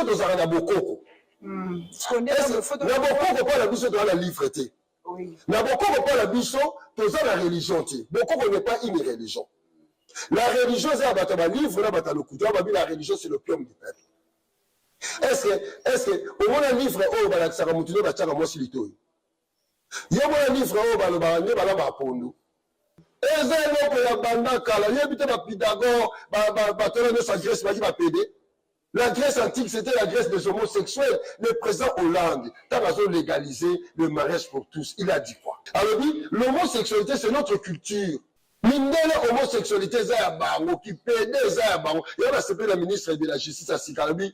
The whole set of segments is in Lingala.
biso tozala na bokoko. Na bokoko pour la biso dans la livreté. Na bokoko pour la biso toza la religion ti. Bokoko n'est pas une religion. La religion c'est abato ba livre na bata lokuto ba la religion c'est l'opium du peuple. Est-ce que au moins un livre oh ba la tsaka mutuno ba tsaka mwasi litoyi. Yo mo un livre oh ba lo ba ne ba la ba pondu. Eza eloko ya banda kala yebite ba Pythagore ba tolo no sa Grèce ba ki ba pédé. La Grèce antique, c'était la Grèce des homosexuels. Le président Hollande, quand ils ont légalisé le mariage pour tous, il a dit quoi? Alors dit, l'homosexualité, c'est notre culture. Mindele homosexualité, c'est un baron, qui pédé, c'est un baron. Et on a appelé la ministre de la Justice à Sikarabi.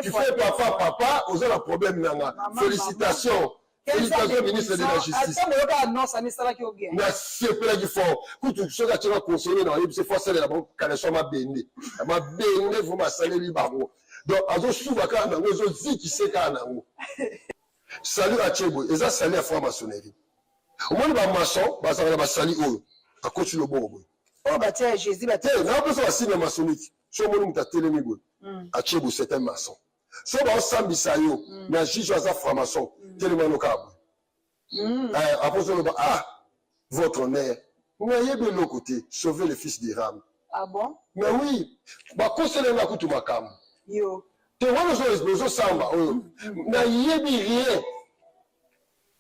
Tu fais papa, vous avez un problème, nana. Félicitations. Félicitations, ministre de la Justice. Mais c'est pas qu'il faut. Quand tu sais que tu vas conseiller dans les forces de la banque, quand elles sont ma béné. Ma béné, vous m'a salé les barreaux. Donc, à ce souvent, quand on a dit qui sait quand on a. Salut à Tchébou. Et ça, salut à franc-maçonnerie. Au moins, les maçons, ça va salir eux. À côté de bon. Oh, bah, tiens, Jésus, bah, tiens. Non, parce que c'est signe maçonnique. Si on m'a télé, à Tchébou, c'est un maçon. Si on va samedi sayo, mais juge à franc-maçon, tellement au câble. Après, on va votre mère, vous voyez bien l'autre côté, sauver le fils d'Iram. Ah bon? Mais oui, bah, conseiller la couture ma cam. Yo. Tu vois, nous sommes samba, n'a yébi rien.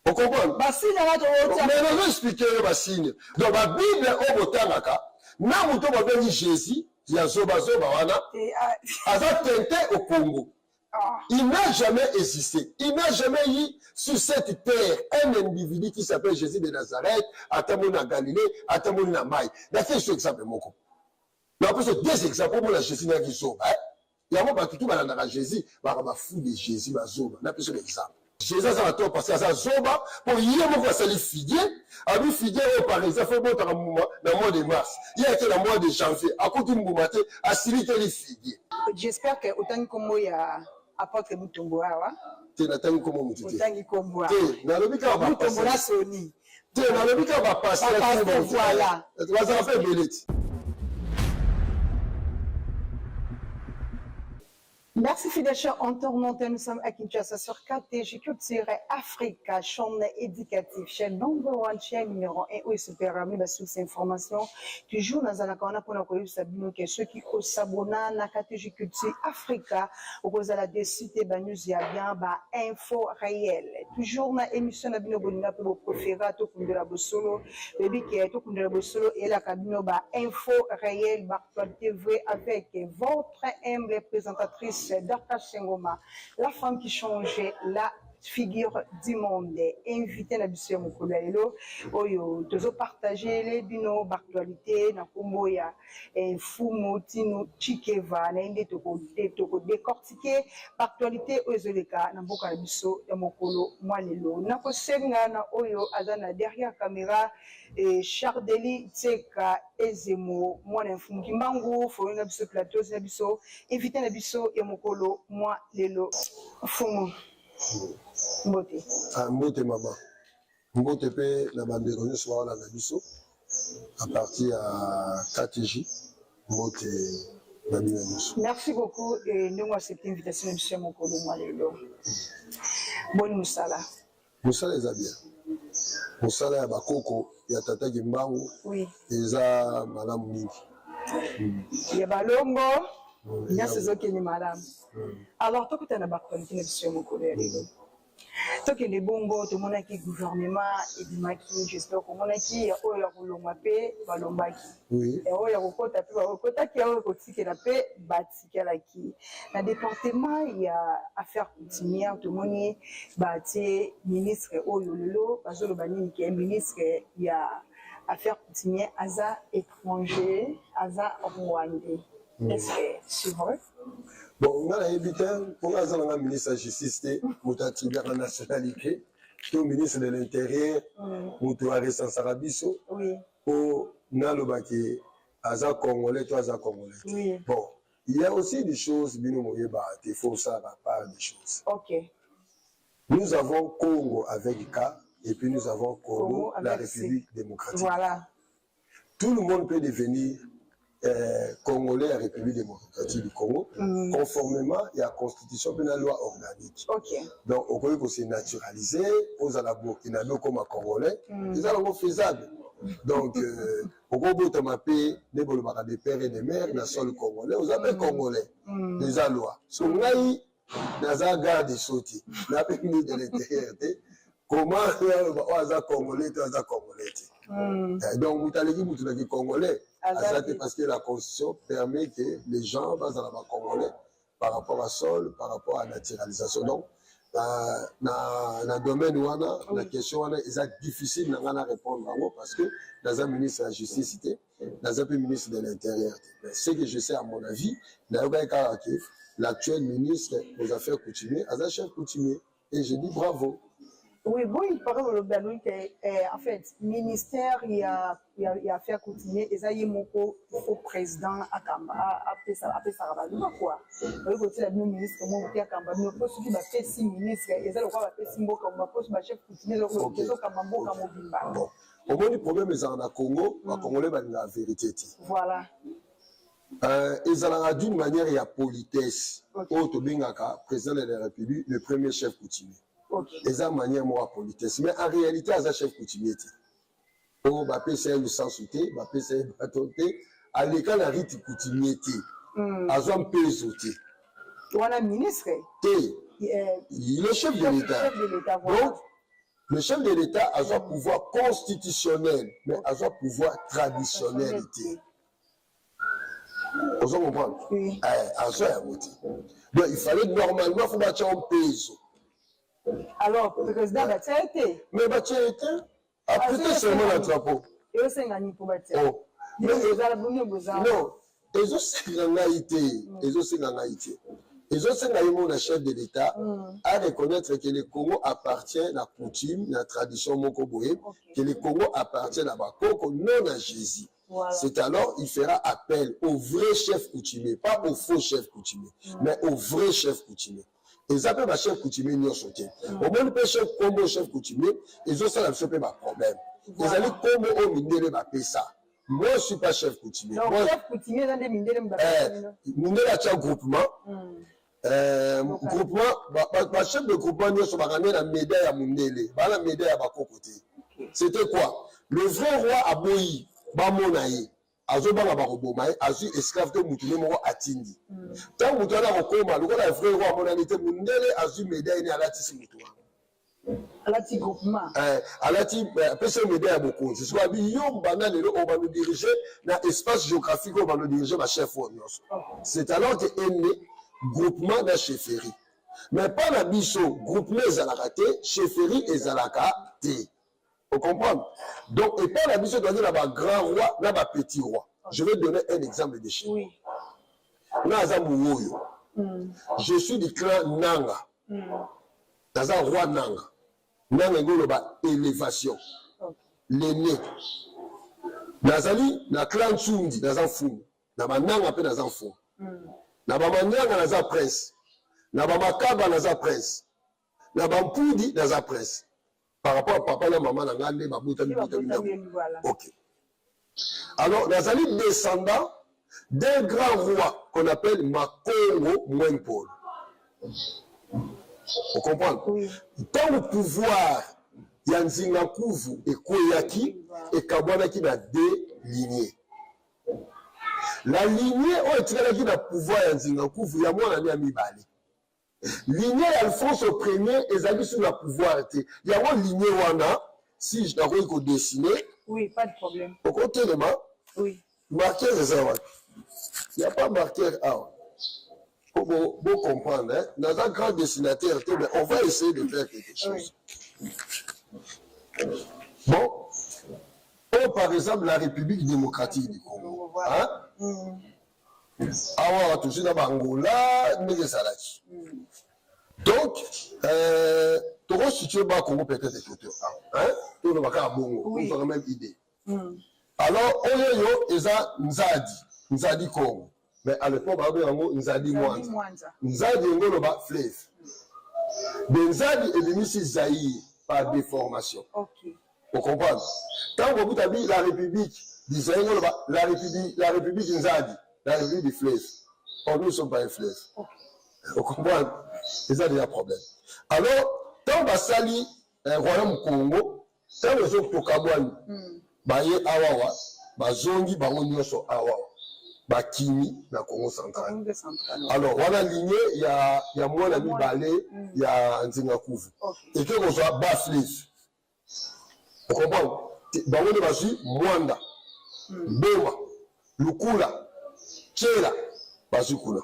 Vous comprenez? Bah, si, mais nous expliquer le signe. Donc, la Bible, au botanaka, n'a mouton va venir Jésus, il y a Zoba wana, a tenté au Congo. Il n'a jamais existé. Il n'a jamais eu sur cette terre un individu qui s'appelle Jésus de Nazareth, à Tamouna Galilée, à Tamouna Maï. D'accord, c'est exemple moko. Mais après, c'est deux exemples pour la Jésus n'a qui sauve. Il y a pas tout mal dans Jésus, bah fou de Jésus, bah zoba. N'a pas ce exemple. Jésus a tort parce que ça zoba pour y aller voir ça les figuier. À lui figuier par exemple, faut bon dans le mois de mars. Il y a été le mois de janvier. À côté de Moumaté, à Silite les figuier. J'espère que autant comme il y a apôtre Mutombo awa te natangi komo mutite otangi kombo te na lobika ba Mutombo na soni te na lobika ba passer voilà tu vas en faire belette. Merci fidèles chers internautes, nous sommes à Kinshasa sur KTG Culture Africa, chaîne éducative, chaîne number one, chaîne numéro 1 où il se permet de source information. Toujours dans la canne pour nous savoir que ceux qui s'abonnent à KTG Culture Africa, au cause de la décité, news y a bien bah info réelle. Toujours dans émission de Bino Bonina pour vous préférer tout comme de la bossolo, baby qui est tout comme de la bossolo et la cabine bah info réelle, bah TV avec votre humble présentatrice. Dr. Sengoma, la femme qui changeait la figure du monde, invité la biso mokolo lelo oyo tozo partager les bino d'actualité na kombo ya fumo tino chikeva na inde toko décortiquer actualité ozoleka na mboka na biso ya mokolo mwa lelo na kosenga na oyo azana derrière caméra Chardeli Tseka Ezemo mwana mfungi mbangu fo na biso plateau na biso invité na biso ya mokolo mwa lelo fumo Mbote. Mbote mama. Mbote pe na bandeko nyonso wana na biso à partir à KTJ. Mbote na bino nyonso. Merci beaucoup et nous acceptons l'invitation de monsieur Mokolo Mwalelo. Bonne musala. Musala eza bien. Musala ya bakoko ya tata Kimbangu. Oui. Eza malamu mingi. Ya balongo. Nyasi zoki ni malamu. Alors toi tu na bakqualité de monsieur Mokolo Mwalelo. Toke les bongo to monaki gouvernement et bimaki j'espère que monaki oyo ya kolongwa pe balombaki oui et oyo ya kokota pe bakota ki oyo kotikela pe batikela ki na département il y a affaires coutumières to moni batie ministre oyo lelo bazolo banini ki ministre il y a affaires coutumières aza étranger aza rwandais est-ce que c'est vrai? Bon, on a évité, pour la ministre de la Justice, pour attribuer la nationalité, le ministre de l'Intérieur, pour arrêter sans Sarabiso, pour Nalobaki, Aza Congolais, toi Aza Congolais. Bon, il y a aussi des choses, il faut ça, pas des choses. Ok. Nous avons Congo avec K, et puis nous avons Congo, la République démocratique. Voilà. Tout le monde peut devenir Congolais à République démocratique du Congo, conformément à la constitution et à la loi organique. Donc, on peut se naturaliser, aux à la Burkina comme à Congolais, c'est ça faisable. Donc, au Congo, tu m'as payé des pères et des mères, dans le sol congolais, aux appels congolais, des lois. Son naï, dans un garde sauté, n'a pas mis de l'intérieur. Comment on a congolais, tu as congolais. Donc, vous avez dit congolais, parce que la constitution permet que les gens basent dans la congolais par rapport à sol, par rapport à la naturalisation. Donc, dans le domaine où on a la question, c'est difficile de répondre parce que dans un ministre de la Justice, dans un ministre de l'Intérieur. Ce que je sais, à mon avis, l'actuel ministre aux Affaires coutumières, est un chef coutumier. Et je dis bravo. Oui, bon, il paraît en fait, ministère, il y a affaires coutumières, et ça y est, mon président à Kamba, après ça va quoi. Le côté la ministre, mon petit à Kamba, nous pouvons qui va faire 6 ministres, et ça le quoi va faire 6 mots comme ma poste, ma chef coutumier, le côté comme un mot comme Obimba. Bon, au moins le problème est en Congo, à Congolais, la vérité. Voilà. Ils ont d'une manière, il y a politesse. Autre bingaka, président de la République, le premier chef coutumier. Ils ont une manière moi politesse. Mais en réalité, ils ont un chef coutumier. Oh, bah, c'est le sens souté, bah, c'est le bâtonté. À l'école, la rite coutumier. Ils ont un peu sauté. Tu as un ministre? Le chef de l'État. Donc, le chef de l'État a un pouvoir constitutionnel, mais a un pouvoir traditionnel. Vous comprenez? Oui. Donc, il fallait normalement faut bâtir un pays. Alors, le président a été. Mais il a été. Après, seulement le drapeau. Et aussi, il a été pour bâtir. Oh. Mais non. Ils ont été en Haïti. Ils ont été en Haïti. Ils ont été le chef de l'État à reconnaître que le Congo appartient à la coutume, à la tradition mokoboé, que le Congo appartient à Bakoko, non à Jésus. Voilà. C'est alors il fera appel au vrai chef coutumier, pas au faux chef coutumier, mais au vrai chef coutumier. Ils appellent le chef coutumier n'y soutien. Au moins le chef combo chef coutumier, ils ont ça la problème. Ils allaient combo au mindele ba ça. Moi je suis pas chef coutumier. Donc moi, chef coutumier dans des mindele mindele a groupement. Groupement, bah chef de groupement n'y sont pas la médaille à mindele, ba la médaille à bako côté. C'était quoi? Le vrai roi a boyi. Bamonaye azobanga barobomaye azu esclave te mutune moko atindi tant mutana kokoma lokola vrai roi monanité mundele azu médaille ni alati simutua alati groupement alati pese médaille ya bokonzi so abi yo bana lelo on va nous diriger na espace géographique on va nous diriger ma chef nyonso c'est alors que ene groupement na chefferie mais pas na biso groupement ezalaka te chefferie ezalaka te. Vous comprenez? Donc, et pas la mission de donner là-bas grand roi, là-bas petit roi. Je vais donner un exemple de chez oui. Je suis du clan Nanga. Dans un roi Nanga. Nanga est élévation. L'aîné. Nazali, na clan Tsundi, dans un fou. Dans un Nanga, dans un fou. Dans un Nanga, dans un prince. Dans un Makaba, dans un prince. Dans un Poudi, dans un prince. Par rapport à papa et maman, ok. Alors, Nazali descendant d'un grand roi qu'on appelle Makongo Mwenpol. Vous comprenez? Oui. Dans le pouvoir, il y a Nzingakuvu et Koyaki et Kabwanaki dans 2 lignées. La lignée, on est tiré dans le pouvoir de Nzingakuvu, il y a moins d'années à Mibali. Lignée Alphonse Ier est sur le pouvoir. Il y a une lignée Wana, si je dois dessiner. Oui, pas de problème. Au côté de moi, oui. Marqueur de ça. Il n'y a pas marqueur A. Pour vous comprendre, hein? Dans un grand dessinateur, on va essayer de faire quelque chose. Oui. Bon, par exemple, la République démocratique du Congo. Voilà. Hein? Awa watushi na Bangola ndenge salaki. Donc toko situé ba Congo peut-être côté hein tout le baka bongo on a la même idée. Alors oyo eza Nzadi Congo mais à l'époque ba bango Nzadi Mwanza. Nzadi ngolo ba fleuve. Nzadi est venu ici Zaïre par déformation. OK. Vous comprenez? Quand vous avez la République disait la République Nzadi, la République du fleuve. Or, nous ne sommes pas un fleuve. Vous comprenez? C'est ça déjà problème. Alors, tant que Sali, Royaume Congo, tant que les Tokabouani, Baye Awawa, Bazongi, Bango Nyoso Awawa, Bakini, na Congo central. Alors, on a ligne, il y a moins d'amis balais, il y a Nzingakuvu. Et que qu'on soit bas fleuve. Vous comprenez? Bango de Basu, Mwanda, Boma, Lukula, Tchela, Basukula.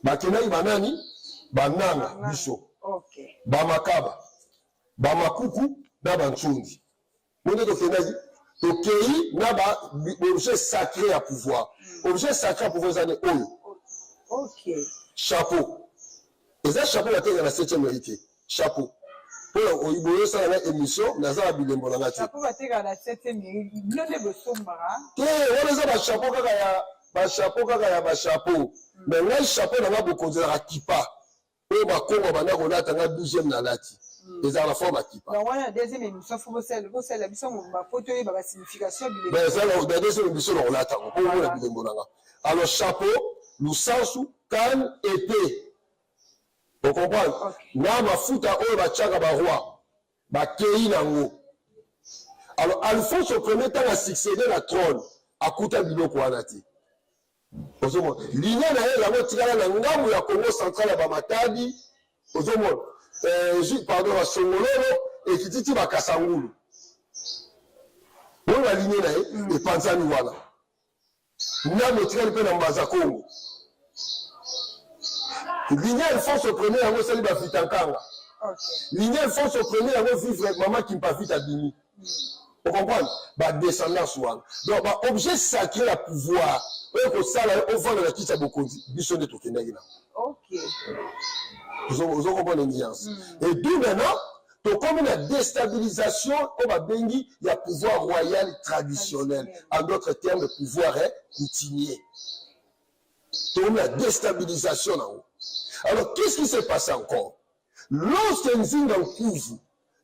Bakena Ibanani, Bananga, Biso, Bamakaba, Bamakuku, Nabanchundi. Vous avez dit, Tokei, Naba, objet sacré à pouvoir. Objet sacré à pouvoir, c'est un Ok. Chapeau. Et ça, chapeau, la tête de la 7e vérité. Chapeau. Pour Oiboyo, ça, il y a une émission, mais ça, il y a une bonne chapeau, la tête de la 7e vérité. Bleu de Sombara. On a un chapeau, chapeau, chapeau. Mais là, le chapeau, on a beaucoup de kipa. On a un 12e nalati. Et ça, la forme à kipa. Donc, on a la deuxième émission, il faut que la mission, ma photo, il y a la signification du. Mais ça, la deuxième émission, on l'a attendu. Alors, chapeau, nous sansou, canne, épée. Vous comprenez? Là, ma fouta, on va tchaga, roi. Ma kei nango. Alors, Alphonse, au premier temps, a succédé la trône. À Kouta Biloko Anati. L'Union a la Ngamu ya Congo central à Bamatadi. Pardon, à Songololo et Kititi Bakasangulu. On a ligne et Panzani Wala. N'a tiré le Nambaza Congo. L'Union Alphonse au premier à Mosali Bafitankanga. L'Union Alphonse au premier à vivre maman qui m'a vite abîmé. Vous comprenez? Bah, descendance ouane. Donc, bah, objet sacré à pouvoir. On voit dans la petite Abokondi. Bisson de Tokenagina. Ok. Vous comprenez les nuances. Et d'où maintenant, comme une déstabilisation, on va bénir, il y a pouvoir royal traditionnel. En d'autres termes, le pouvoir est coutumier. Comme la déstabilisation en haut. Alors, qu'est-ce qui s'est passé encore? Lorsque Nzinga Nkuvu,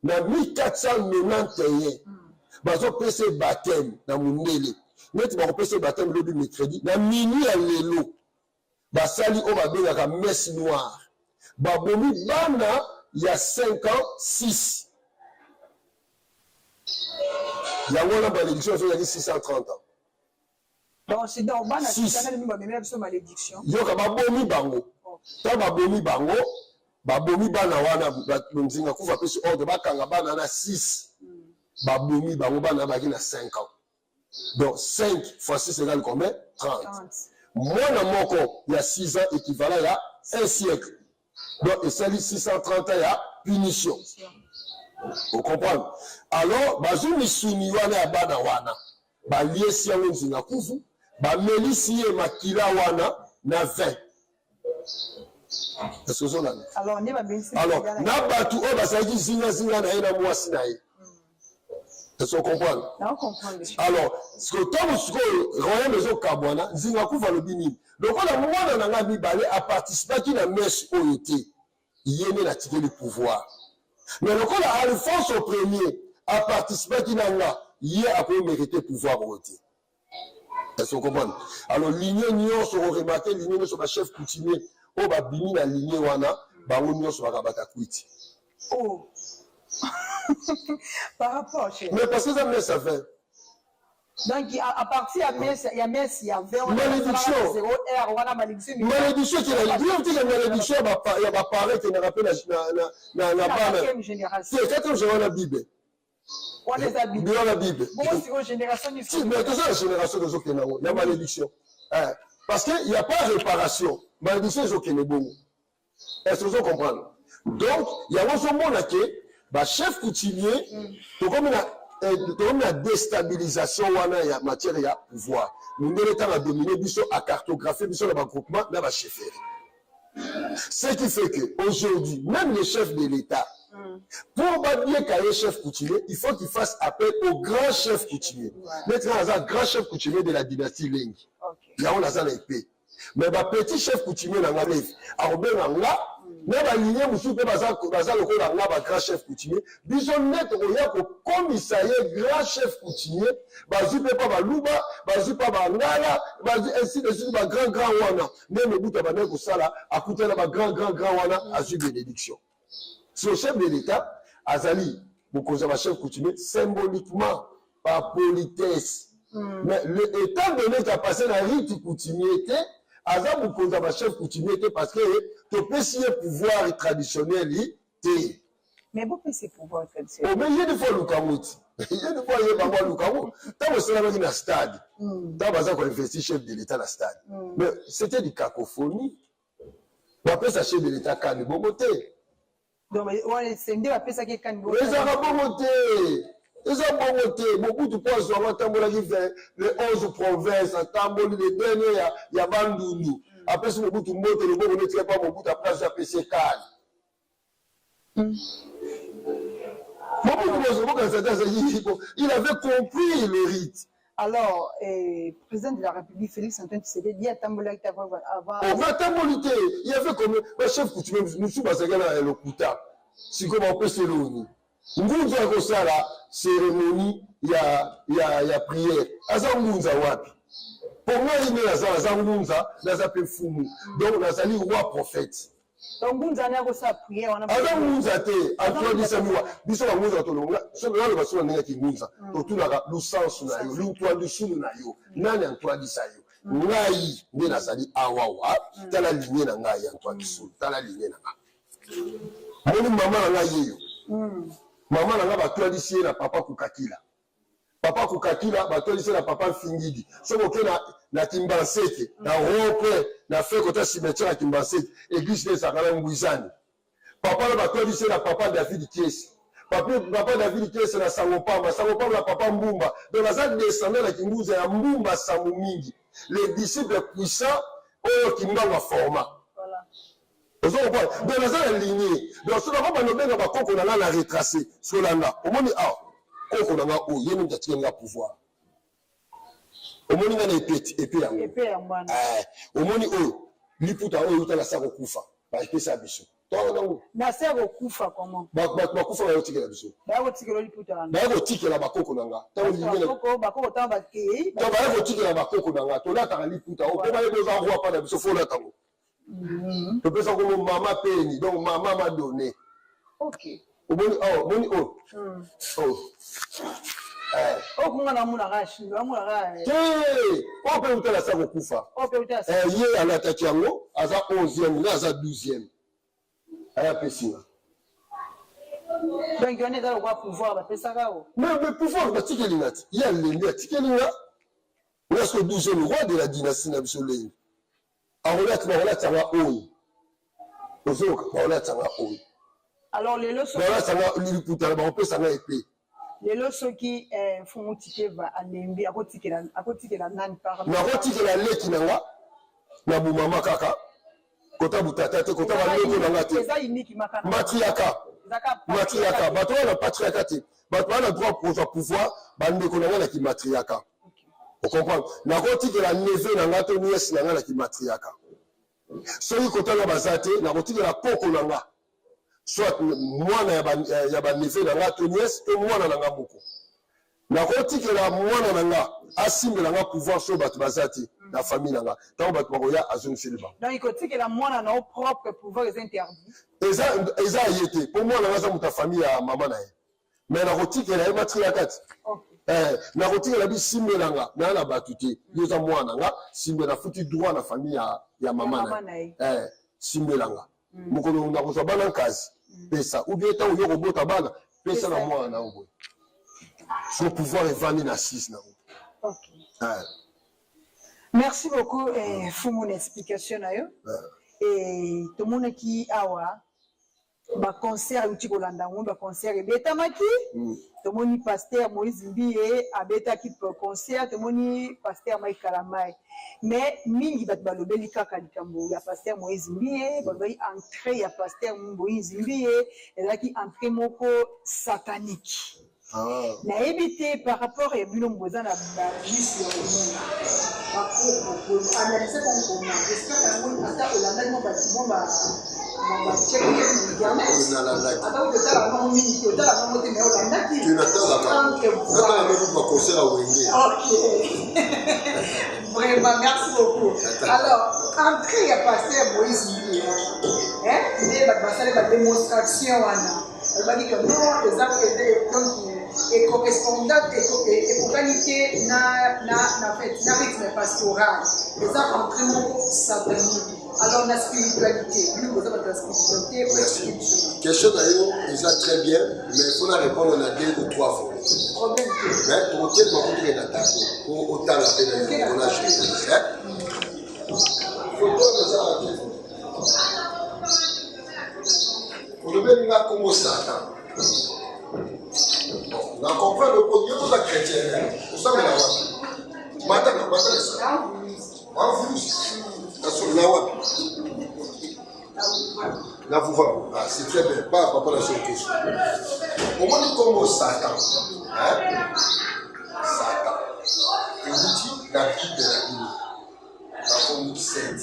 dans 1491, bazo pese baptême na mundele neti ba pese baptême le mercredi na minuit à lelo basali o ba benga messe noire ba bomi bana ya 5 ans 6 ya wona ba l'élection fait 630 ans donc c'est dans bana ça na ba memela biso malédiction yo ka ba bomi bango ta ba bomi bango ba bomi bana wana Nzinga kufa pese ordre ba kanga bana na 6 Baboumi, Babouba, Baki na 5 ans. Donc 5 fois 6 égale combien? 30. Moi, dans mon corps, il y a 6 ans équivalent à 1 siècle. Donc, et ça, 630 ans, il y a punition. Vous comprenez? Alors, Bazou Missouni wana ya bana wana. Ba lié si ya Nzinga Kufu, ba melisi ye makila wana na 20. Est-ce que ça alors, na batu o basaki zinga na ina mwasi na ye. Est-ce qu'on comprend? Non, on comprend. Alors, ce que tu as royaume des Okabwana, Nzinga Kufa le Bini. Donc, on a moment dans la Bible à participer à la messe au été. Il y a le pouvoir. Mais le cas Alphonse au premier a participé à la il y a après mérité pouvoir au été. Est-ce qu'on comprend? Alors, l'union sur remarqué, l'union sur ma chef coutumier, au Babini, la lignée wana, l'union sur la Rabatakwiti. Oh! Par rapport, chez mais parce que ça me ça fait. Donc, à partir de messe, il y a messe, il y a 20 malédiction. Malédiction qui est la malédiction, il y a pas pareil qui nous rappelle la quatrième génération. C'est la 4e génération de la Bible. On les a Bible. La Bible. Bon, c'est une génération du si, mais c'est ça la génération de Zokénao, la malédiction. Parce qu'il n'y a pas de réparation. Malédiction, c'est Zokénébo. Est-ce que vous comprenez? Donc, il y a un monde qui est chef coutumier, comme la déstabilisation en matière de pouvoir. Nous avons dominé, nous avons cartographié, nous avons groupement, nous avons chefferie. Ce qui fait qu'aujourd'hui, même les chefs de l'État, pour bien qu'il y ait chef coutumier, il faut qu'il fasse appel au grand chef coutumier. Maintenant, il y a un grand chef coutumier de la dynastie Lengi. Il y a un épée. Mais le petit chef coutumier dans la lèvre, na baligné mosusu mpe baza lokola nga bagrand chef coutumier biso nete oya kokomisa ye grand chef coutumier bazwi mpe mpa baluba bazwi mpa bangala bazwi ainsi de suite bagrand wana nde mobutu abandaki kosala akutana bagrand wana azwi bénédiction so chef de l'état azali mokonzi ya bachef coutumier symboliquement par politesse mais étant donné qu'à passer la rite coutumier te aza mokonzi ya bachef coutumier te parce que topesi ye pouvoir traditionnel te mais bopesi pouvoir traditionnel mais ye de fois lukango ti ye de fois ye bango lukango ntango esalamaki na stade ntango baza koinvestir chef de l'état na stade mais c'était du cacophonie bapesa chef de l'état kani bongo te ezaka bongo te eza bongo te mobutu mpo azwanga atambolaki vers le 11 province atamboli le dernier ya bandundu apesi mobutu mbote lobongo netika mpa mobutu apres apesi ekali mobutu bozobokanisa il avait compris le rite. Alors, président de la République, Félix Antoine Tshisekedi, dit à Tambolaki avant. On va tamboliter. Il y avait comme le chef coutumier, nous sommes à l'Okuta. C'est comme on peut se l'ONU. Nous avons ça la cérémonie, il y a prière. Azangunza wapi. Pour moi, il y a Azangunza, Nazape Fumu. Donc, Nazali roi prophète. Donc, Ngunza n'a pas sa prière. Azangunza te, Antoine Disamiwa. Biso la Ngunza tolonga. Ce n'est pas le basson n'a qui Ngunza. Tout la lusance na yo, l'Antoine du Sunu na yo. Nani Antoine Disayo. Ngai, ne Nazali awawa. Tala lignée na ngai Antoine Sunu. Tala lignée na ngai. Moni maman na ngai yo. Maman na batwalisi na papa kukakila. Papa kukakila batwalisi na papa Fingidi. Soko ke na Kimbanseke, na Rope, na fait kota cimetière à Kimbanseke, église de Sakala Ngwizani. Papa na batwalisi na papa David Kiesi. Papa David Kiesi na Sangopamba, Sangopamba na papa Mbumba. Donc la descendant na Kimbuza ya Mbumba Samumingi. Les disciples puissants oyo Kimbanga format. Donc, dans la lignée, donc, ce qu'on va nommer dans Koko Nanga la retracer, sur l'anga. Au moins, Koko Nanga, où il y a une qui a pouvoir. Au moins, il y a une épée. Au moins, l'ipouta, il y a la saro koufa. Parce que c'est un bichon. La saro koufa, comment? Bakoufa, il y a un tigre à bichon. Il y a un tigre à l'ipouta. Il y a un tigre à Bakoko Nanga. Il y a un tigre à Bakoko Nanga. Tu as un l'ipouta. On peut pas aller dans un roi, pas de bichon, faut l'attendre. Je peux savoir que maman paye, donc maman m'a donné. Ok. Oh. On a mon arrache, on peut vous la savoir Koufa. Hier, à l'attaque, à sa 11e, là, à sa 12e. À la Pessina. Donc, on est dans le pouvoir, mais pouvoir, il y a les Tikelinga. On est sur le 12e roi de la dynastie Nabsolé. Alors, les leçons qui font ticket va à l'embi, à côté de la nan par na côté la leki nanga na bumama kaka kota butata kota ba leko nanga te matriaka bato na patriaka te bato na droit pour pouvoir bande ko nanga na ki matriaka. On comprend na côté la neveu nanga to nièce nanga na ki matriaka. Soki kotanga bazate na kotiki la koko nanga soit mwana ya ba neveu nanga to nièce to mwana nanga moko na kotiki la mwana nanga asimbe nanga pouvoir so bato bazate na famille nanga tant bato bakoya azon silba donc kotiki la mwana na propre pouvoir est interdit eza yete pour moi nanga za muta famille ya mama na ye mais na kotiki la matriarcat na kotiki la bi simbe nanga na bato te yoza mwana nanga simbe na futi droit na famille ya mama na simbelanga mokolo na kozwa bana kazi pesa ou bien tant yo kobota bana pesa na mwana na ngo son pouvoir est venu na 6 na ngo. Merci beaucoup pour mon explication na yo et tout le monde qui awa ba concert uti kolanda ngo ba concert betamaki tomoni pasteur Moïse Mbiye abetaki concert tomoni pasteur Mike Kalamai mais mingi bat balobeli kaka likambo ya pasteur Moïse Mbiye balobeli entrée ya pasteur Moïse Mbiye ezaki entrée moko satanique nayebi te par rapport ya bino boza na bamiso ya komona analyse konkoma espère yango ata olandaki mo bacheke internet ata otala bango mingi te otala bango te me olandaki vraiment merci beaucoup alors entrée ya pasteur Moïse Mbila nde bato basali badémonstration wana alobaki que non eza donc éco-respondante ekokani te na rythme pastoral eza entrée moko satanique alors la spiritualité lui vous avez la spiritualité question d'ailleurs déjà très bien mais il faut la répondre on a 2 ou 3 fois problème mais pour quel moment tu es d'attaque pour autant la peine on a joué photo de ça on devait venir comme Satan on comprend le produit pour la chrétienne pour ça mais là maintenant ça en vous la voix, c'est très bien, pas par rapport à la seule question. Au moins, comme Satan, Satan, il dit la vie de la Bible, la forme 7.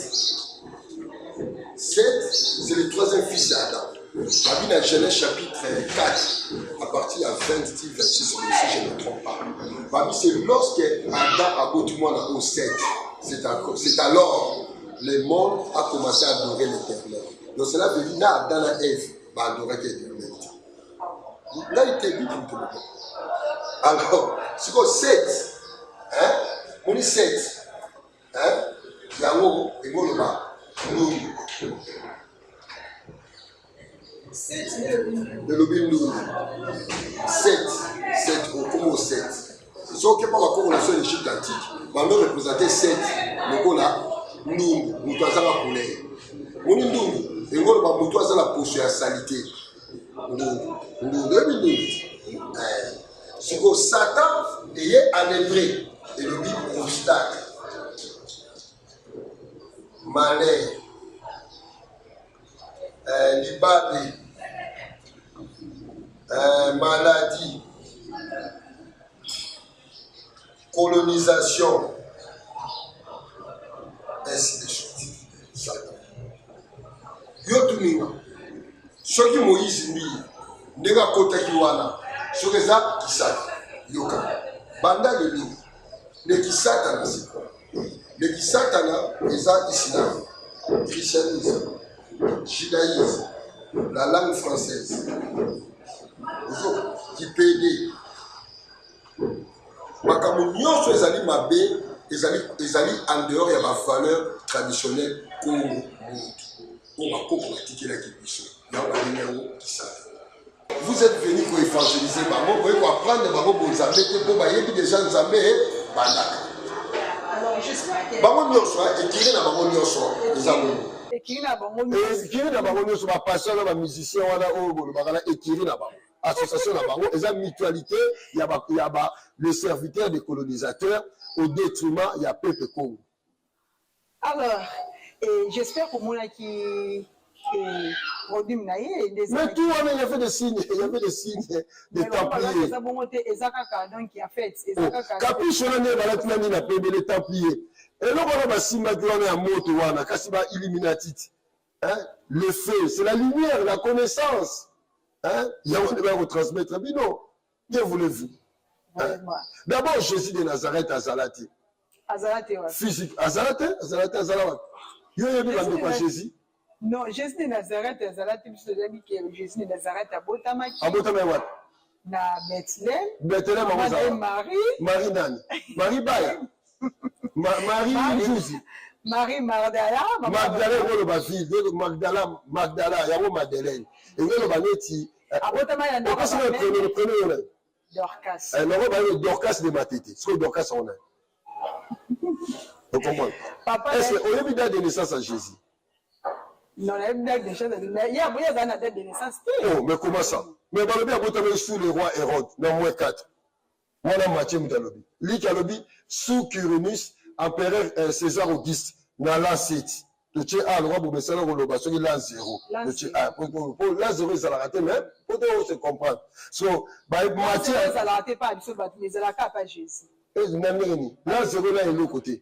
7, c'est le 3e fils d'Adam. La Bible dans Genèse chapitre 4, à partir de 26 verset, si je ne me trompe pas. La Bible, c'est lorsque Adam a battu moi au 7, c'est alors le monde a commencé à adorer l'Éternel. Donc cela veut dire que Adam et Ève vont adorer l'Éternel. Là, il était vite pour le alors, c'est quoi 7? On dit 7. Il y a un mot, et moi le bas. 7. Le lobby nous. 7. 7. Comment 7? C'est sûr que par la corrélation des chiffres antiques, on représentait 7. Donc là, nous, nous avons la couleur. Nous, et nous avons la posture à salité. C'est que Satan est en hébreu et le dit obstacle, malheur, libéré, maladie, colonisation, ainsi de suite. Satan. Yotuninga, ceux qui Moïse dit, nega kota kiwana, ceux qui ça kisata, yoka. Banda le lit, le kisata c'est quoi? Le kisata c'est islam, christianisme, judaïsme, la langue française. Qui pédé. Makamu nyonso ezali mabe, ezali en dehors ya ma valeur traditionnelle comme mutu. Vous êtes venus pour évangéliser Bango, pour apprendre Bango pour Nzambé, pour bailler déjà Nzambé et Bandaka. Alors j'espère que Bango nyonso ekiri na Bango nyonso ezamo. ekiri na Bango nyonso ba pasteur na ba musicien wana oyo bolobaka ekiri na Bango. Association na Bango, eza mutualité ya ba le serviteur des colonisateurs au détriment ya peuple Congo. Alors j'espère qu'au moins qui produit mais tout le monde il y avait des signes, il y avait des signes de templiers. Donc il a fait capiche on est dans la tnani na pembe les templiers. Et là on a simba qui on est à moto wana kasiba illuminati. Hein? Le feu, c'est la lumière, la connaissance. Hein? Il y a on va retransmettre mais non. Bien voulez-vous. Hein? D'abord Jésus de Nazareth à Zalati. Physique Azalate, Azalawat. Yo yebi bande kwa Jésus. Non, Jésus de Nazareth, Azalate, Jésus de Nazareth à Botamaki. À Botamaki what? Na Bethléem. Bethléem à Marie. Marie Nani. Marie Baya. Marie Jouzi. Marie Magdala. Magdala ngolo ba ville, Magdala, yango Madeleine. Ngolo ba neti. À Botamaki na Dorcas. Dorcas. Non, ba Dorcas de Matete. Ce que Dorcas on a. Vous comprenez? Est-ce qu'on a une date de naissance à Jésus? Non, il y a une date de naissance. Il y a une date de naissance. Oh, mais comment ça? Mais Balobi a voté sous le roi Hérode, dans moins 4. Moi, dans Matthieu Moutalobi. Lui qui a lobby sous Quirinus, empereur César Auguste, dans l'an 7. tu es à l'endroit pour me faire l'obligation là 0. Tu es pour là 0 ça la raté mais pour se comprendre. So bah matière ça la raté pas sur mais ça la pas Jésus. Et là 0 là est l'autre côté.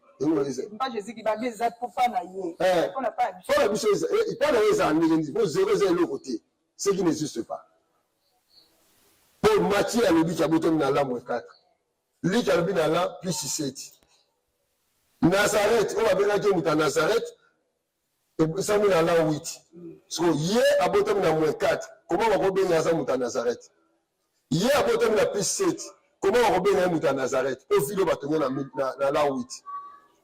Pas Jésus qui va bien ça pour pas naïe. On n'a pas pas la chose il pas les ça négatif. Pour 0 est l'autre côté. Ce qui n'existe pas. Pour matière le but qui a bottom dans la -4. Lui qui a le but dans la plus 7. Nazareth, on va bien dire que Nazareth et ça nous dans la 8. So hier à bottom dans -4. Comment on va bien ça muta Nazareth? Hier à bottom dans plus 7. Comment on va bien muta Nazareth? Au fil va tenir dans la 8.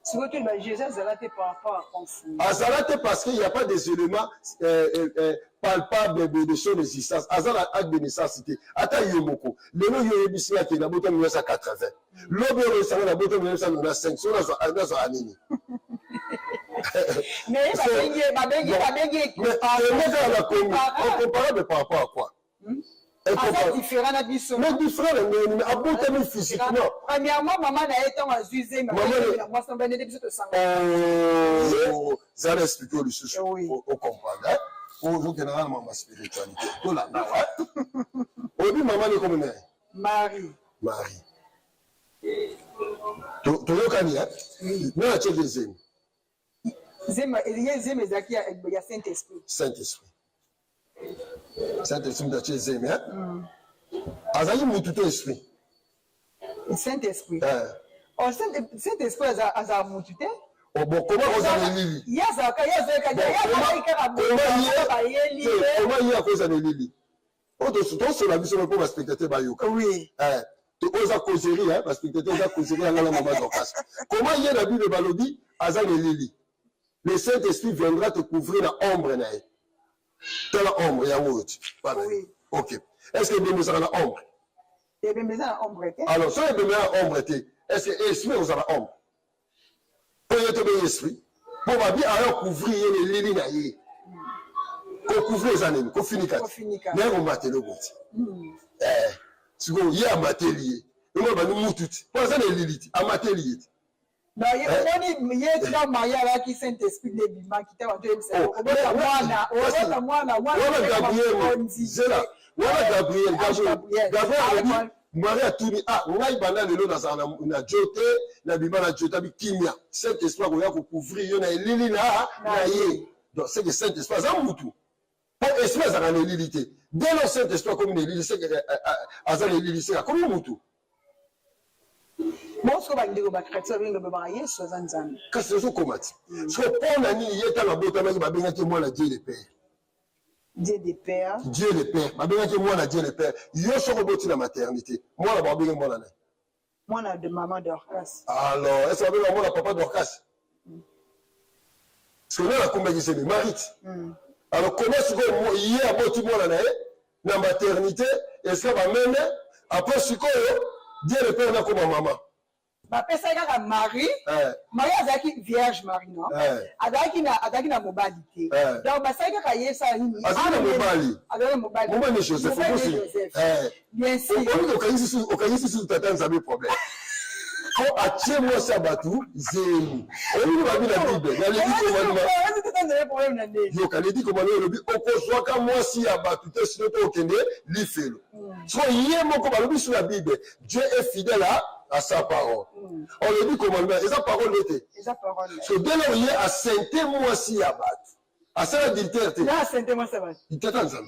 Si vous dites Jésus Azalate par rapport à penser. Azalate parce qu'il n'y a pas des éléments palpables de choses d'existence. Azalate acte de nécessité. Ata yomoko. Le nom yobisia qui est dans bottom 1980. L'obé ressemble dans bottom 1995. Sur la anini. Mais comparable par rapport à quoi? Différent à Bissau. Mais différent, mais à bon terme physiquement. Premièrement, maman a été en Zuzé, maman moi, ça m'a dit que ça ça explique le sujet. On comprend. Au généralement, ma spiritualité. Tout là, au début, maman est comme Marie. Marie. Tu le connais, hein? Non, tu es deuxième. Il y a Saint-Esprit. Saint-Esprit. Saint-Esprit de Jésus, hein? Azaï mututo esprit. Saint-Esprit. Saint-Esprit a mututé. Oh bon, comment vous avez lili? Comment il y a cause de lili? Oh, de ce temps, c'est la mission pour respecter Bayoka. Oui. Tu oses à causerie, hein, parce que tu oses à causerie à la maman d'Orcas. Comment il y a la Bible de Balobi? Azan et lili. Le Saint-Esprit viendra te couvrir dans l'ombre. Dans l'ombre, il y a un autre. Oui. Ok. Est-ce que bien dans l'ombre? Il y a bien dans l'ombre. Alors, si il y a bien dans l'ombre, est-ce que l'esprit est dans l'ombre? Pour y être bien l'esprit. Pour ma vie, alors couvrir les lignes. Pour couvrir les années, pour finir. Mais on va te le dire. Si vous y a un matériel, on va nous mourir. Pour ça, les lilites, un matériel. Non, il y a un mariage là qui Saint-Esprit de Bima qui t'a entendu ça. Gabriel, Maria Touni, on a eu pendant le lot dans la joté, la Bima la joté avec Kimia. Saint-Esprit, on va couvrir, on a l'île là, donc c'est que Saint-Esprit, ça moutou. Pour esprit, ça a une lilité. Dès le Saint-Esprit, comme une lilité, c'est que Azan est lilité, comme un moutou. Bon, ce qu'on va dire, on va créer ça, on va marier, c'est ça. Qu'est-ce que c'est comme ça? Ce que pour la nuit, il y a dans la beauté, il va bien que moi, la Dieu le Père. Dieu le Père. Dieu le Père. Il va bien que moi, la Dieu le Père. Il y a sur le beauté la maternité. Moi, la bien moi, la moi, la de maman d'Orcas. Alors, est-ce que moi, la papa d'Orcas? Parce que là, la combien c'est Marite. Alors, comment est-ce que il y a un beauté moi, la maternité, est-ce que va même, après, ce que Dieu le Père, on a comme maman. Ma pesa ka Marie, Marie azaki vierge Marie non. Adaki na mobalité. Donc ba sai ka yesa nini? Adaki mobali. Mobali ni Joseph. Bien sûr. On kanisi sur tata nzabe problème. Ko atie moi sabatu zemu. On va bien la Bible. Il y a dit comment le bi okozwa ka moi si abatu te sinon to okende li felo. So yemo ko ba le bi sur la Bible. Dieu est fidèle à sa parole. On le dit commandement, et sa parole était. So dès lors, il y a à sainter moi si à battre. À ça la dignité. Il y a à sainter moi ça va. Il t'attend ensemble.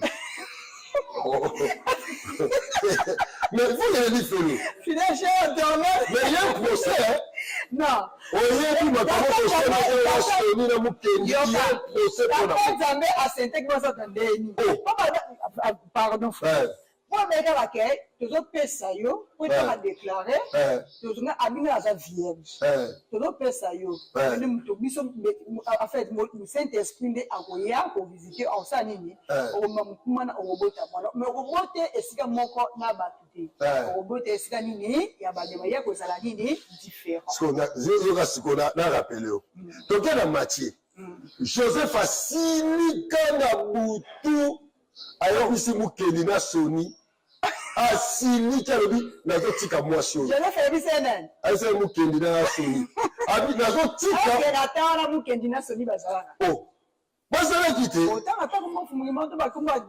Mais vous l'avez dit Félou. Finalement, mais il y a un procès. Non. On y a dit, ma parole, il y a un procès pour la parole. Jamais à sainter moi ça dans pardon. Moi, mais quand laquelle, tous autres personnes, pour être déclaré, tous autres amis à la vierge. Tous autres personnes, en fait, le Saint-Esprit est envoyé pour visiter en Sanini. Au moment où on a robot à moi. Mais robot est ce que mon corps n'a pas tout. Robot est ce qu'il y a des moyens que ça l'a dit différent. Ce qu'on a rappelé. Donc, il y a la matière. Joseph a signé Kanaboutou. Alors, ici, Moukelina Sony. Asili Kalobi, n'a pas tika moi sur. Je l'ai fait, Bissenen. Asa Moukelina Sony. abi nazotika ata wana mukendi na soni bazalaka bazalaki te otanga ta komofumulima to bakomba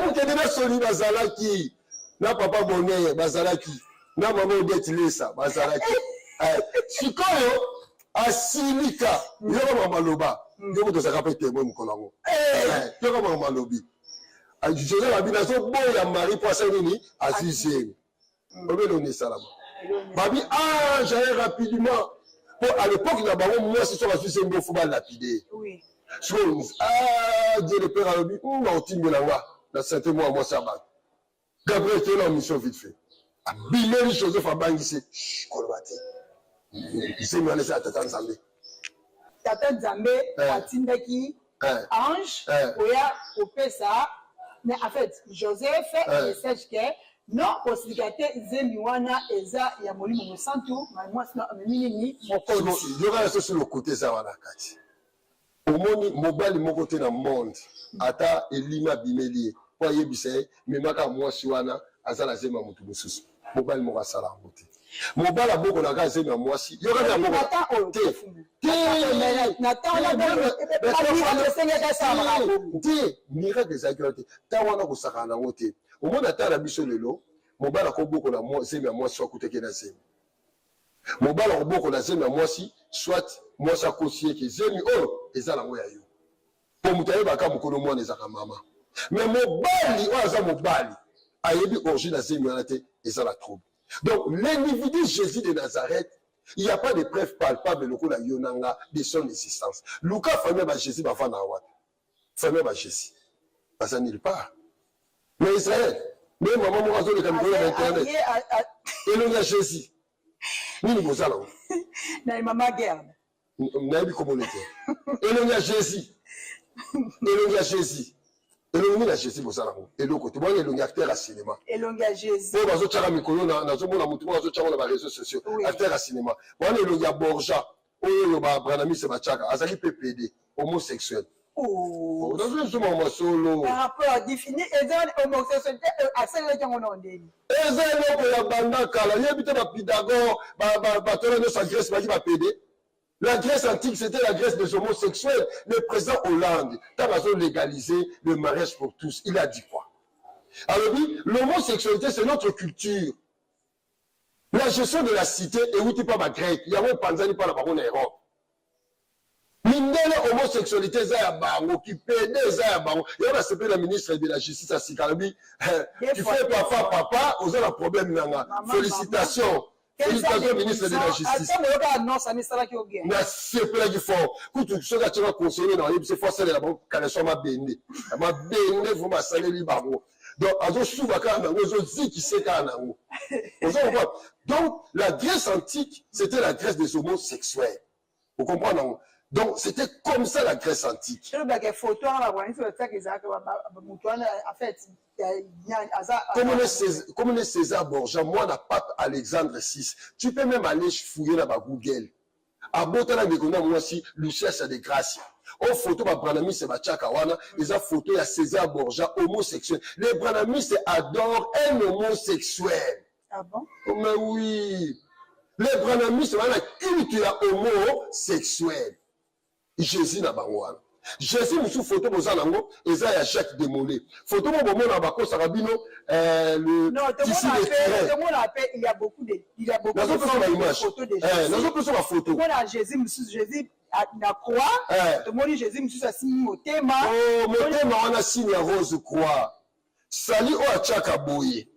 mukendi na soni bazalaki na papa boneye bazalaki na mama odete lesa bazalaki sikoyo asilika yoko mama maloba yoko tozaka mpe témoin mokolo yango yoko mama malobi joseph abi nazoboya mari po asali nini asisi obeloni esalama babi jaye rapidement po à l'époque na bango mwasi so basisi ngo fo balapide so Dieu le père alobi naotimbela nga na sante mwa mwasi ya bato Gabriel qui est en mission vite fait abimeli Joseph abangisi koloba te isemi wana esi ya tata nzambe tata nzambe atindaki ange oya kopesa mais en fait Joseph message que non kosilika te nzembi wana eza ya molimo mosantu mwasi na amemi nini mokonzi yokana so sur le côté eza wana kati omoni mobali moko te na monde ata elimi abimeli ye po ayebisa ye memaka mwasi wana aza na zemi ya motu mosusu mobali moko asala yango te mobali abokolaka zemi ya mwasi yokana yaboko te miracle ezalaki wana te ta wana kosakana nango te omoni ata na biso lelo mobali akobokola zemi ya mwasi akutaki na zemi mobali akobokola zemi ya mwasi soit mwasi akosi eke zemi oyo eza nango ya yo po moto ayebaka mokolo mwana ezaka mama me mobali oyo aza mobali ayebi origine ya zemi wana te eza na trouble. Donc l'individu Jésus de Nazareth, il n'y a pas de preuve palpable lokola yonanga de son existence. Luka famille ba Jésus ba fana wa. Famille ba Jésus. Pas ça nulle part. Mais Israël, même maman mo azo le kamiko na internet. Elonga Jésus. Nini bozala. Na mama guerre. Na bi communauté. Elonga Jésus. Elonga Jésus. elongi na Jésus bosala ngo eloko te bwana elongi acteur ya cinéma elongi ya Jésus po bazotaka mikolo nazomona mutu moko azotyango na bareseau sociaux acteur ya cinéma bwana elongi ya Borja oyo babranamise batiaka azali mpe pd homosexuel nazozoma masolo par rapport à définir eza homosexualité asalelaki yango na ndeni eza eloko ya banda kala yebi te bapidagore batona nyonso ya Grèce baki bapd. La Grèce antique, c'était la Grèce des homosexuels. Le président Hollande, quand ils ont légalisé le mariage pour tous, il a dit quoi? Alors, l'homosexualité, c'est notre culture. La gestion de la cité, et où tu pas ma grec, il y a un panzani par la baronne Europe. Mindele homosexualité, ça y a bango, qui pédé, ça y a bango. Il y a un la ministre de la Justice à Sikarabi. Tu fais papa, vous avez un problème, nanga. Félicitations. Félicitations, ministre de la Justice. Na sepelaki fort. Kutu soka tshaka conseiller na yebi se forcer la banque kaleso ma bende. Ma bende vous ma saleli bango. Donc azo souba kana ngo zo ziki seka nango. Donc la Grèce antique, c'était la Grèce des homosexuels. Vous comprenez? Donc c'était comme ça la Grèce antique. Comme le César Borgia, moi, la pape Alexandre VI, tu peux même aller fouiller dans ma Google. À Botana Bekona, moi aussi, Lucien, c'est des grâces. En photo, ma Branami, c'est ma Tchakawana, ils ont photo, il y a César Borgia, homosexuel. Les Branami, adorent un homosexuel. Ah bon? Mais oui. Les Branami, c'est un culte homosexuel. Jésus n'a pas moi. Jésus nous sous photo bozanango eza ya Jacques Demolé. Photo mo bomona bako sarabino le tissu de terre. Il y a beaucoup de photos de Jésus. Nazo pesa ma photo. Voilà Jésus na croix. To moni Jésus mususu asimi motema. Oh motema wana signe ya rose croix. Sali o achaka boye.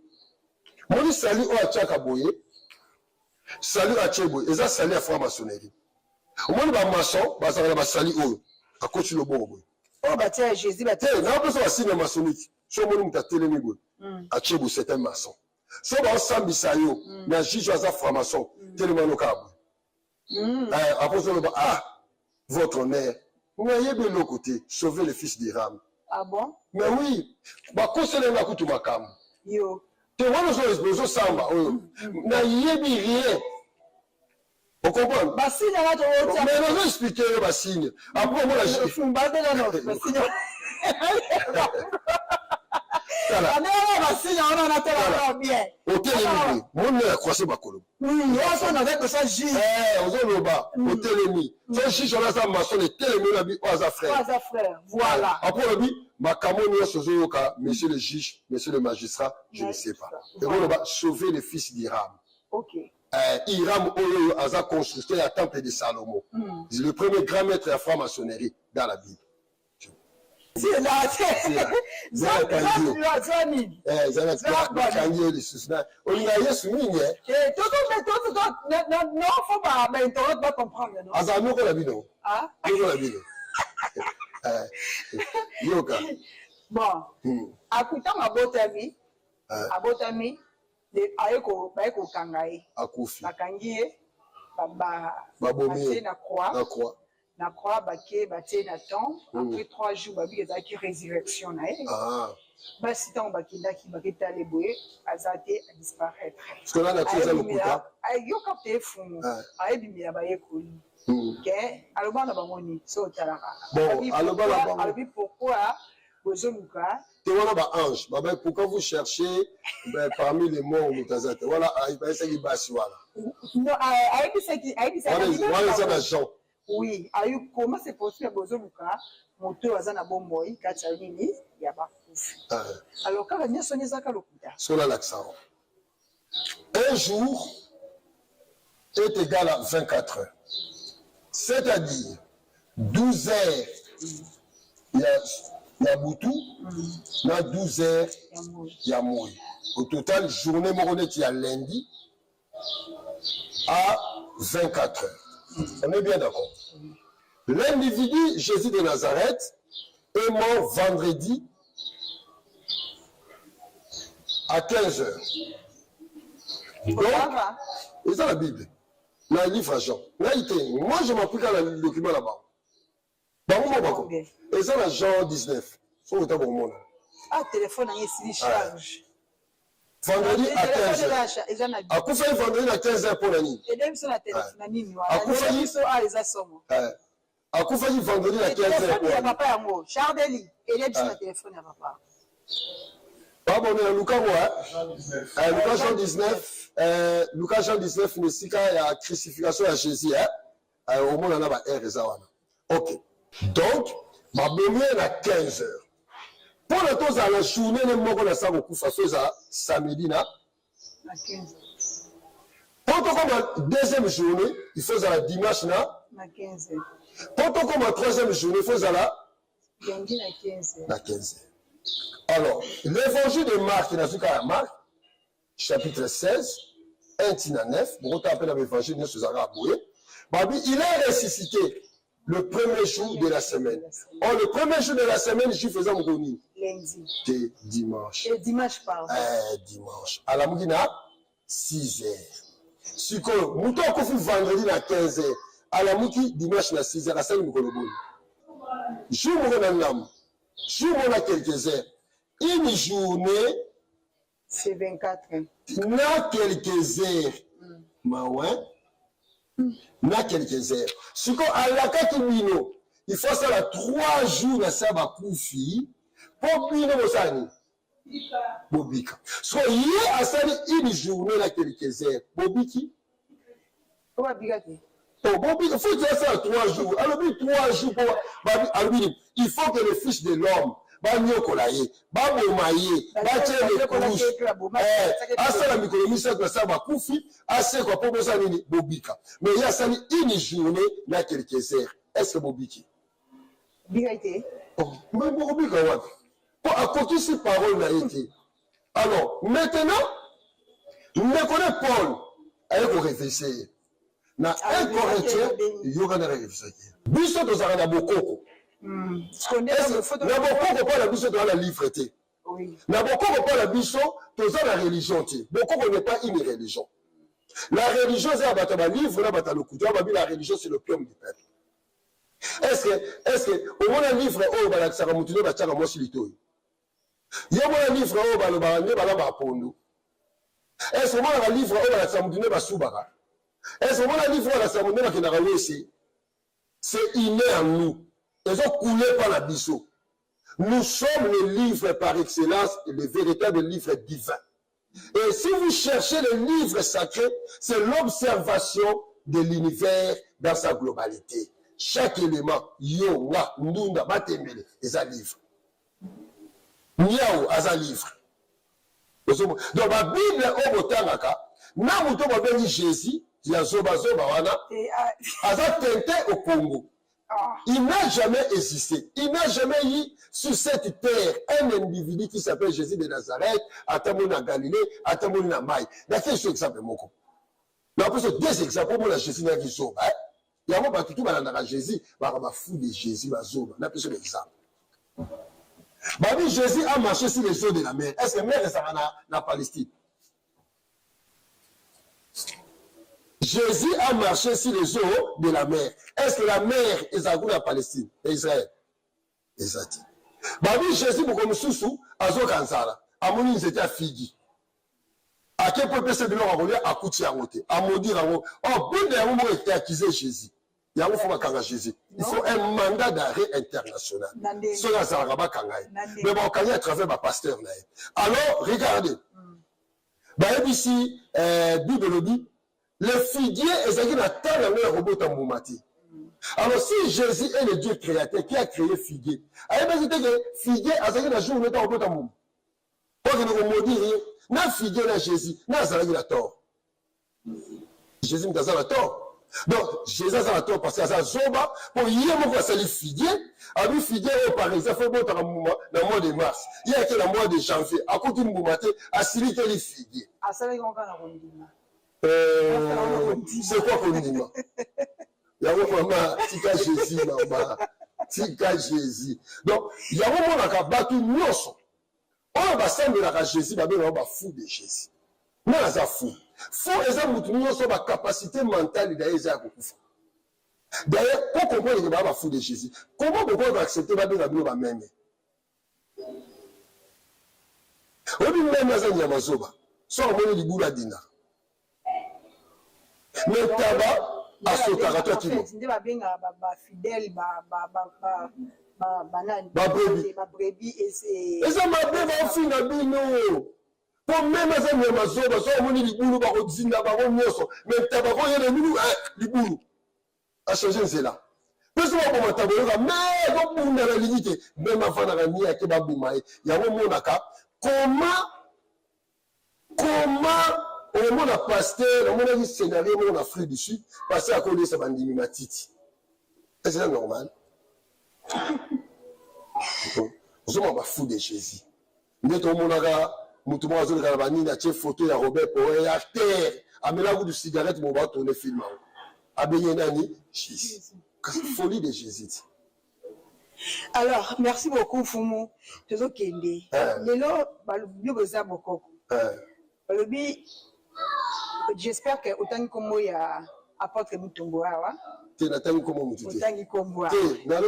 Moni sali o achaka boye. Sali achebo eza sali ya franc-maçonnerie. Omoni ba maçon bazala ba sali oyo. A coach le bon. Oh, bah tiens, Jésus, bah tiens. Non, parce que c'est un maçonnique. Si on m'a télé, à Tchébou, c'est un maçon. Si on a un sambisayo, mais un juge à franc-maçon, tellement le câble. Après, on va, votre honneur, vous voyez bien le côté, sauver le fils d'Iram. Ah bon? Mais oui, bah, conseiller la couture ma cam. Yo. Tu vois, nous samba, n'a yébi rien. Vous comprenez? Bassine, mais on va expliquer le bassine. Après, moi, je suis un bassine. signe on a tellement bien. Otelemi, mon ne croisé bakolo. Oui, on avec ça J. Ozoloba, Otelemi. So juge on a ça maçon de Telemi na bi oza frère. Oza frère, voilà. Après on dit makamoni sozoyoka, monsieur le juge, monsieur le magistrat, je ne sais pas. Et on va sauver le fils d'Hiram. OK. Hiram Oyo Aza constructeur du temple de Salomon. Le premier grand maître de la franc-maçonnerie dans la Bible. C'est là, c'est là. Non, faut pas, mais tu dois comprendre. Bon, à coutant ma botami, ayeko kangaye. Akufi. Bakangiye, Babomi. na croix. Na croix baké baté na tombe après 3 jours babi ezaki résurrection na ye basi tant bakindaki baketa le boye azate a disparaître parce que là na teza lokuta ayo kapte fumu ayebimela bayekoli ke aloba na bangoni so talaka bon aloba na bango alobi pourquoi bozoluka te wana ba ange baba pourquoi vous cherchez parmi les morts mutazate voilà ayibasaki basi wala non ayebisaki wala ça na Jean. Oui, comment c'est possible que Bozoluka, moto azana bomboy, kati nini ya bakufi. Alors quand on sonné ça kalokuta. Sur l'accent. Un jour est égal à 24 heures. C'est-à-dire 12 heures il y a Boutou, il y a 12 heures il y a Moui. Au total, journée moronette il y a lundi à 24 heures. On est bien d'accord. L'individu, Jésus de Nazareth, est mort vendredi à 15 heures. Donc, c'est ça la Bible. Dans le livre à Jean. Moi, je m'applique à le document là-bas. Et ça, Jean 19. Ah, téléphone, il y a charge. Vendredi à 15 heures. À quoi fait vendredi à 15 heures pour la nuit? À quoi fait vendredi à 15 heures pour la nuit? Chardeli, il est sur le téléphone à papa. Pas bon, mais Lucas, Lucas Jean 19, Lucas Jean 19, il y a la crucifixion à Jésus. Au moins, on a un R. Ok. Donc, ma bonne à 15 heures. Pour le temps, la journée, les mots qu'on a ça beaucoup, ça fait samedi, là. À 15 heures. Pour comme deuxième journée, il faut la dimanche, là. À 15 heures. Pour comme troisième journée, il faut la. Lundi à 15 heures. À 15 heures. Alors, l'évangile de Marc, il a vu qu'à Marc, chapitre 16, 1-9, bon, on appelle l'évangile de Suzara Boué, il est ressuscité le premier jour de la semaine. Or, le premier jour de la semaine, je faisais mon goni. Lundi. C'est dimanche. Et dimanche, pardon. Dimanche. À la Mougina, 6 heures. Si que, mouton qu'on fait vendredi à 15 heures, à la Mouki, dimanche à 6 heures, à 5 heures, je vous à quelques heures. Une journée, c'est 24 heures. N'a quelques heures. Maouin. N'a quelques heures. Si qu'on a la Katimino, il faut ça là 3 jours dans sa bakoufi pour bino bosani. Bobika. So hier à ça une journée là quelques heures. Bobiki. Comment bigati? Oh Bobika, faut dire ça 3 jours. Alors 3 jours pour il faut que le fils de l'homme banyokolaye babomaye bachele kurushi asala mikolo misato asaba kufi asekwa po bosa nini bobika mais il y a sali une journée na quelques heures est-ce que bobiki bigati mais bobika wapi pour accomplir ces paroles na été alors maintenant ne connaît Paul ayeko réfléchir na 1 Corinthiens yoka na réfléchir biso tozaka na bokoko Nabokoko pas la biso dans la livreté. Nabokoko pas la biso dans la religion. Bokoko n'est pas une religion. La religion c'est un livre, la religion c'est le pion du peuple. Est-ce que au moins un livre oh bala saka mutune ba tshaka mosi litoyi. Yo moins un livre oh bala bande bala ba pondo. Est-ce que moins un livre oh bala saka mutune ba subaka. Est-ce que moins un livre bala saka mutune ba kinaka wesi. C'est inné en nous. Ils ont coulé par la biseau. Nous sommes le livre par excellence, le véritable livre divin. Et si vous cherchez le livre sacré, c'est l'observation de l'univers dans sa globalité. Chaque élément, yo, nga, ndunda, batemele, est un livre. Niao, est un livre. Donc, la Bible, au botangaka, na muto babeli Jésus, ya zoba zoba wana, a tenté au Congo. Il n'a jamais existé. Il n'a jamais eu sur cette terre un individu qui s'appelle Jésus de Nazareth, Atamona Galilée, Atamona Maï. Il y a quelques exemples. Il y a deux exemples pour Jésus qui sont. Il y a un tout dans Jésus, il y a un fou de Jésus, il y a un exemple. Jésus a marché sur les eaux de la mer. Est-ce que la mer est en Palestine? Jésus a marché sur les eaux de la mer. Est-ce que la mer est en Palestine et Israël? Exact. Jésus, pour comme sous à Zokansala, à mon ils étaient à Figi. À quel point c'est de leur envoyer à Kouti à Moté, à Maudire à Moté. Oh, bien des moments étaient accusés Jésus. Il y a un fois à Jésus. Il faut un mandat d'arrêt international. C'est la Zaraba Kangaï. Mais bon, Kangaï à travers ma pasteur. Alors, regardez. Ici, Bible dit. Le figuier est un terre dans le robot en Moumati. Alors, si Jésus est le Dieu créateur qui a créé figuier, alors il que figuier a un jour où il est en robot en Moum. Pour que nous nous dire, n'a figuier n'a Jésus, n'a Zalagi la tort. Jésus n'a pas la tort. Donc, Jésus a la tort parce qu'il a sa zoba pour y aller voir le figuier. Alors, figuier, par exemple, il faut dans le mois de mars. Il y a que le mois de janvier, à côté de Moumati, à Sili, il y a les figuiers. C'est quoi qu'on dit, non? Il y a un moment, tika Jésus, maman. Tika Jésus. Donc, il y a un moment, on a battu Nyoso. On va s'emmener à Jésus, on va fou de Jésus. Mais on a fou. Fou, et ça, Nyoso, la capacité mentale d'ailleurs, d'ailleurs, pour comprendre que on va fou de Jésus, comment on peut accepter la même? On dit même à Yamazoba, soit on met du boula dina. Mais tabac, à ce tarato qui est. Et ça m'a bien fait un bino. Pour même à Yamazoba, soit on met du boulot, mais tabac, il y a des boulot, du boulot. À changer, c'est là. Parce que moi, je mais comme on a la limite, même avant la nuit, il y a un moment, comment au moment où pasteur, au moment où scénario, on a Afrique du Sud, pasteur a connu sa bandini matiti. Est-ce que c'est normal? Nous sommes fous de Jésus. Nous sommes en photo de Robert Poé, à terre, à mélange de cigarette, on va tourner le film. À Bénénani, Jésus. Folie de Jésus. Alors, merci beaucoup, Fumu. J'espère que autant que il y a apporté Mutombo. Tu n'as pas comment Mutombo. Tu n'as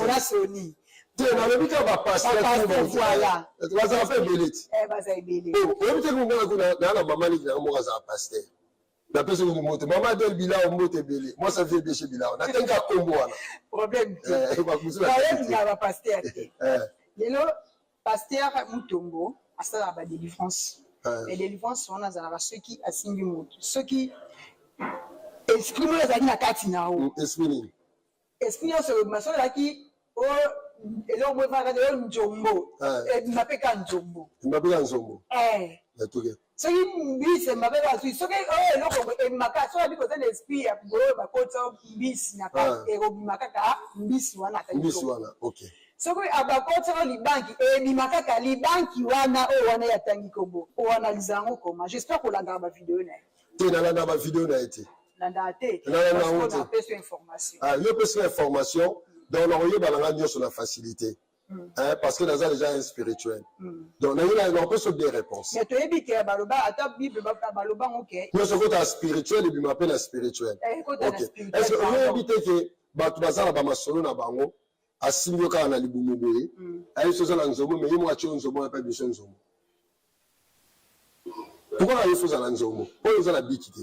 pas Sony. Tu n'as pas passé. Voilà. Tu vas en faire belette. Eh, vas y belette. Oh, on peut dire que la maman qui a un pasteur. La personne qui monte, maman del bila on monte belé. Moi ça fait bêcher bila. On a tant qu'à Congo là. Problème. Il y a un pasteur. Le pasteur Mutombo a ça la délivrance. Les délivrances sont dans ceux qui assignent ceux qui expriment les amis à Katina. Expriment ce maçon là qui oh et là on va faire un jombo et m'appelle quand jombo. M'appelle quand jombo. Ceux qui bis m'appelle quand ceux qui oh là et maka soit dit que c'est l'esprit à pour ba côté bis n'a pas et maka bis wana bis wana OK. Soko abakotsa libanki bimakaka libanki wana o wana ya tangi kombo o analyser ngo comment j'espère qu'on la garde vidéo na te na la vidéo na été na date on a plus d'informations le plus d'informations donc on y balanga nyo sur la facilité parce que dans déjà un spirituel donc on peut se des réponses mais to ebi ke baloba ata bible baloba OK moi ce côté spirituel et puis m'appelle spirituel OK est-ce que on éviter que batu bazala ba masolo na bango asimyo kaka na libumu boye ayebi ozala nzomo me ye moko atie nzomo ape biso nzomo pourquoi ayebi ozala nzomo oyo eza na biki te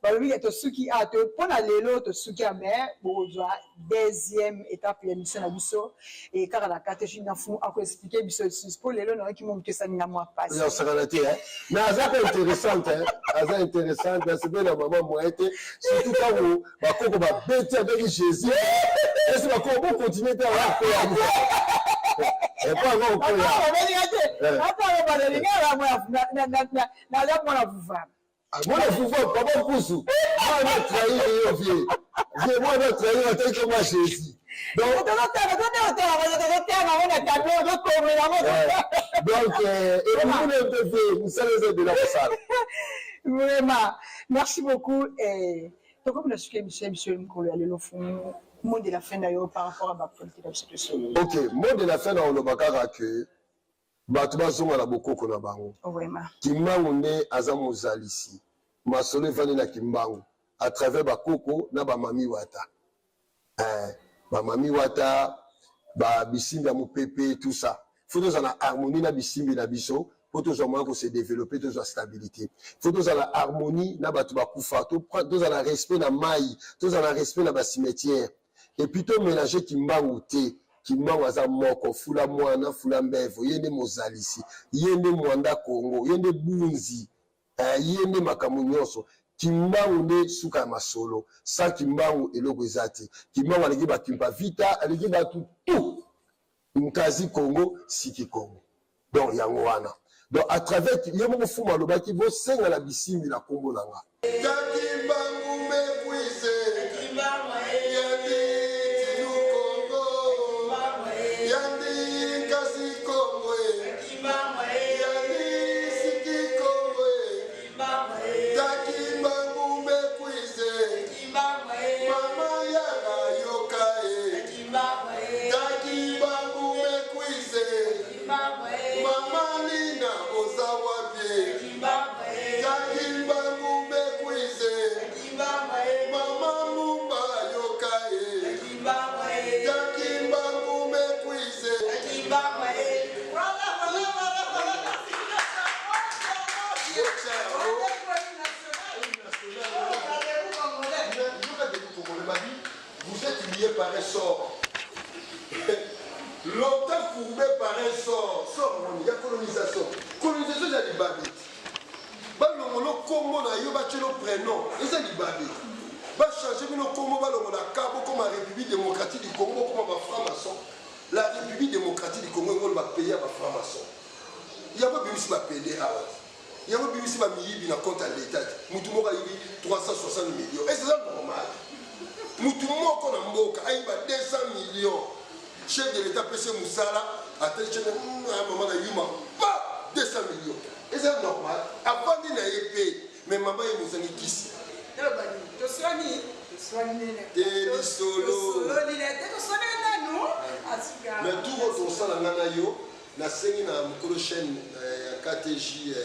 balobi ke tosuki a to mpona lelo tosuki ya me bozwa deuxième étape ya émission na biso et kaka na KTG nafu akoexplike biso lisusu mpo lelo nayoki mo moto esali na mwa pasi osakana te mais aza mpe intéressante aza intéressante nasepeli na mama moye te surtout ntango bakoko babeti abengi jésus esi bakoko bokontinue te akoya naza mwana vuvama mwana vuva papa mpusu mwana trahir yo vie mwana trahir ataki koma jésus donc vraiment merci beaucoup donc comme la suite Michel Mkolo ya lelo fumu mot de la fin d'ailleurs par rapport à ma politique de ok mot de la fin na olobakaka que bato bazonga na bokoko na bango vraiment kimbangu nde aza mozalisi masolo evandi na kimbangu à travers bakoko na bamami wata bamami wata bisimbi ya mopepe tout ça faut tozala na harmonie na bisimbi na biso po tozwa moyen kose développer tozwa stabilité faut tozala na harmonie na bato bakufa tozala na respect na mai tozala na respect na basimetière et puis tomélanger kimbangu te kimbangu aza moko fula mwana fula mbevo ye nde mozalisi ye nde mwanda kongo ye nde bunzi ye nde makambo nyonso kimbangu nde suka ya masolo sa kimbangu eloko eza te kimbangu aleki bakimpa vita aleki batu tu nkazi kongo siki kongo donc yango wana donc à travers ye moko fuma alobaki bosenga na bisimbi na kombo na nga Vous êtes liés par un sort. Longtemps courbé par un sort. Sort, il y a colonisation. Colonisation, c'est l'Ibabit. Balongolo Congo na yo ba tchelo prénom. Et c'est l'Ibabit. Va changer nos Congo balongolo na Cabo comme la République démocratique du Congo comme un franc-maçon. La République démocratique du Congo on va payer à franc-maçon. Il y a pas de bimisi va payer à il y a pas de bimisi va miyibi na compte à l'État. Mutumo va yibi 360 millions. Et c'est ça normal. Mutumo ko na mboka ayiba 200 millions. Chef de l'État PC Moussala a tel chef à maman na yuma pas 200 millions. Et c'est normal. Avant de n'aller payer, mais maman est Moussani Kissi. Mais tout votre sang à Nanayo, na sengi na mukolo chaîne KTJ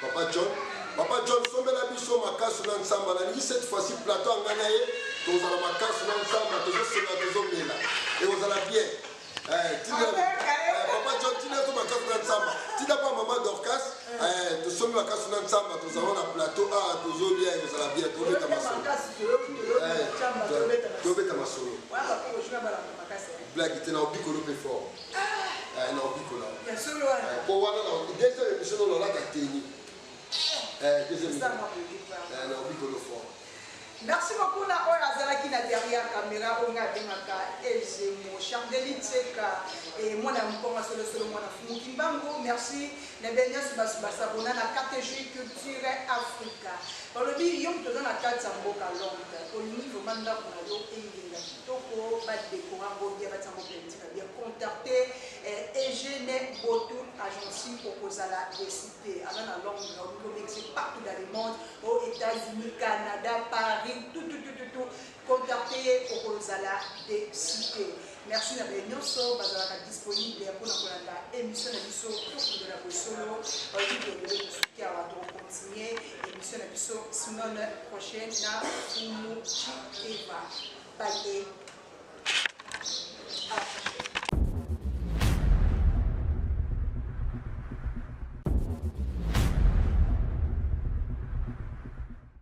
Papa John. Papa John sombe la biso makasu na nsamba na cette fois-ci plateau nganaye tozala makasu na nsamba tozosela tozomela et ozala bien Papa John tina to makasu na nsamba tina pa maman Dorcas tosombi makasu na nsamba tozala na plateau tozolia ozala bien tobeta masolo tobeta masolo blague te na obikolo pe fort na obikolo po wana na deuxième émission na la kateni deuxième émission merci beaucoup na oyo azalaki na derrière caméra oyo nga abengaka ezemo Chandeli Tseka mwana mkonga solosolo mwana fumu kimbangu merci na benyasi basu basabona na KTG Culture Africa balobi yo moto oza na kati ya mboka Londres olingi vraimen ndako na yo elinga kitoko badekora ngo bia batiango politika bien contacte Eugène Botoun agence okozala décidé aza na Londres au Mexique partout dans le monde aux États-Unis Canada Paris tout contacter okozala décidé merci na benyoso bazalaka disponible pour na kolanda émission na biso de la solo oyo qui va continuer émission na biso semaine prochaine na Fumu Chikeva. Bye.